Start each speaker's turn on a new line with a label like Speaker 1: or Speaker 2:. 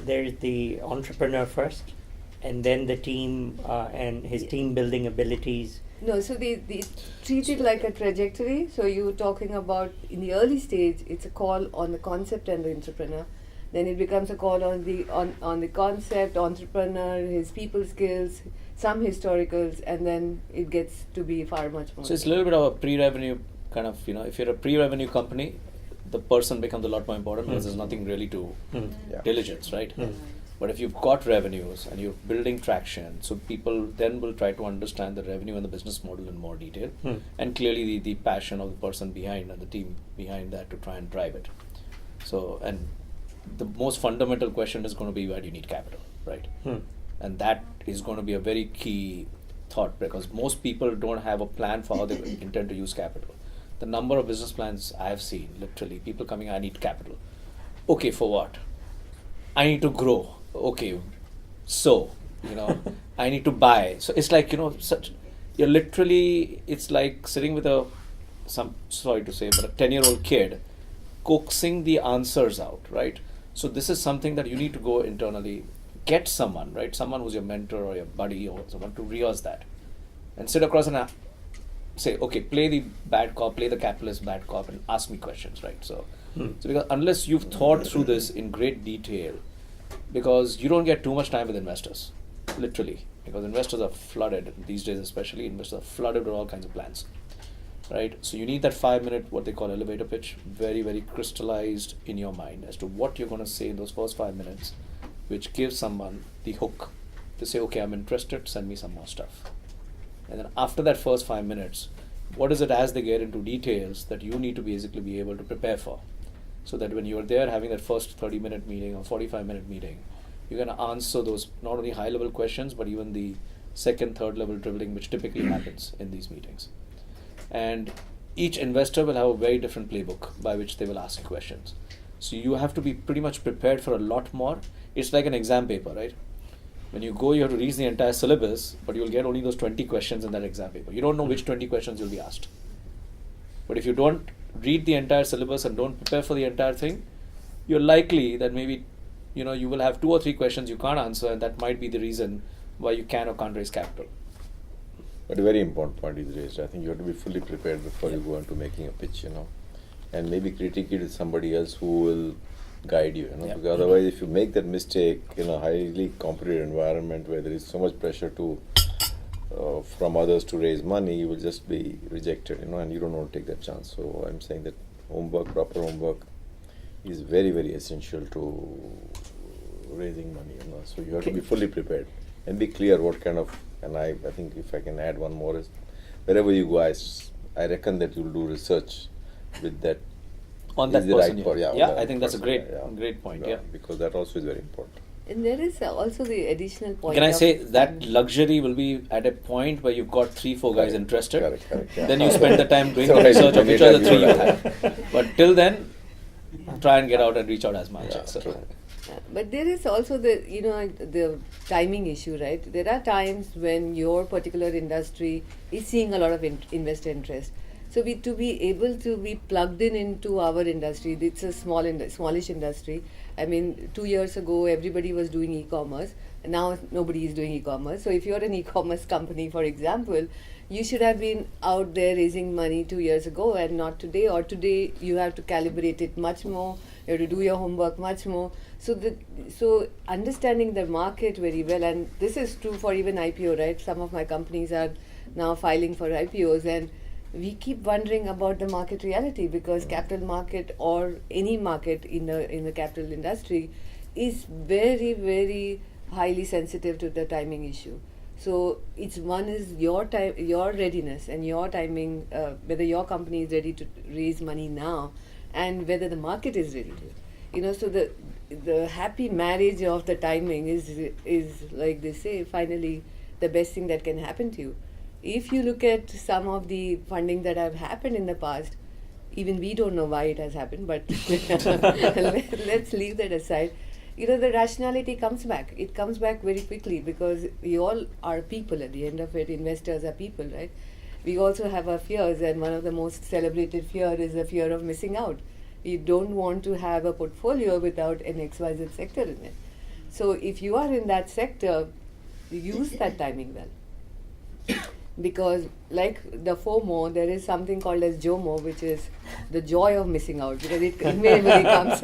Speaker 1: there's the entrepreneur first, and then the team and his team building abilities.
Speaker 2: No, so they treat it like a trajectory. So you're talking about in the early stage, it's a call on the concept and the entrepreneur. Then it becomes a call on the concept, entrepreneur, his people skills, some historicals, and then it gets to be far much more.
Speaker 3: So it's a little bit of a pre-revenue kind of, if you're a pre-revenue company, the person becomes a lot more important because there's nothing really to diligence, right? But if you've got revenues and you're building traction, so people then will try to understand the revenue and the business model in more detail, and clearly the passion of the person behind and the team behind that to try and drive it. So, and the most fundamental question is going to be, why do you need capital, right? And that is going to be a very key thought, because most people don't have a plan for how they intend to use capital. The number of business plans I have seen, literally, people coming, I need capital. Okay, for what? I need to grow. Okay, so, I need to buy. So it's like, you're literally, it's like sitting with sorry to say, but a 10-year-old kid coaxing the answers out, right? So this is something that you need to go internally, get someone, right? Someone who's your mentor or your buddy or someone to rehearse that. And sit across and say, okay, play the bad cop, play the capitalist bad cop and ask me questions, right? So because unless you've thought through this in great detail, because you don't get too much time with investors, literally, because investors are flooded these days, especially investors are flooded with all kinds of plans, right? So you need that 5-minute, what they call elevator pitch, very, very crystallized in your mind as to what you're going to say in those first 5 minutes, which gives someone the hook to say, okay, I'm interested, send me some more stuff. And then after that first 5 minutes, what is it as they get into details that you need to basically be able to prepare for? So that when you're there having that first 30-minute meeting or 45-minute meeting, you're going to answer those not only high-level questions, but even the second, third-level dribbling, which typically happens in these meetings. And each investor will have a very different playbook by which they will ask you questions. So you have to be pretty much prepared for a lot more. It's like an exam paper, right? When you go, you have to read the entire syllabus, but you'll get only those 20 questions in that exam paper. You don't know which 20 questions you'll be asked. But if you don't read the entire syllabus and don't prepare for the entire thing, you're likely that maybe, you will have 2 or 3 questions you can't answer, and that might be the reason why you can or can't raise capital.
Speaker 4: But a very important point is raised. I think you have to be fully prepared before you go into making a pitch, and maybe critique it with somebody else who will guide you, because otherwise if you make that mistake in a highly competitive environment where there is so much pressure from others to raise money, you will just be rejected, and you don't want to take that chance. So I'm saying that proper homework is very, very essential to raising money, so you have to be fully prepared and be clear what kind of, and I think if I can add one more is, wherever you go, I reckon that you'll do research with that
Speaker 3: on that person,
Speaker 4: right
Speaker 3: I think that's a great point,
Speaker 4: because that also is very important.
Speaker 2: And there is also the additional point.
Speaker 3: Can I say that luxury will be at a point where you've got 3-4 guys interested.
Speaker 4: Correct.
Speaker 3: Then you spend the time doing the research of which are the 3 you have. But till then, try and get out and reach out as much.
Speaker 2: But there is also the timing issue, right? There are times when your particular industry is seeing a lot of investor interest. So to be able to be plugged into our industry, it's a smallish industry. I mean, 2 years ago, everybody was doing e-commerce. Now nobody is doing e-commerce. So if you're an e-commerce company, for example, you should have been out there raising money 2 years ago and not today. Or today you have to calibrate it much more. You have to do your homework much more. So understanding the market very well, and this is true for even IPO, right? Some of my companies are now filing for IPOs, and we keep wondering about the market reality, because capital market or any market in the capital industry is very, very highly sensitive to the timing issue. So one is your time, your readiness and your timing, whether your company is ready to raise money now, and whether the market is ready to. So the happy marriage of the timing is like they say, finally the best thing that can happen to you. If you look at some of the funding that have happened in the past, even we don't know why it has happened, but let's leave that aside. The rationality comes back. It comes back very quickly, because we all are people at the end of it. Investors are people, right? We also have our fears, and one of the most celebrated fear is the fear of missing out. We don't want to have a portfolio without an XYZ sector in it. So if you are in that sector, use that timing well. Because like the FOMO, there is something called as JOMO, which is the joy of missing out, because it invariably comes.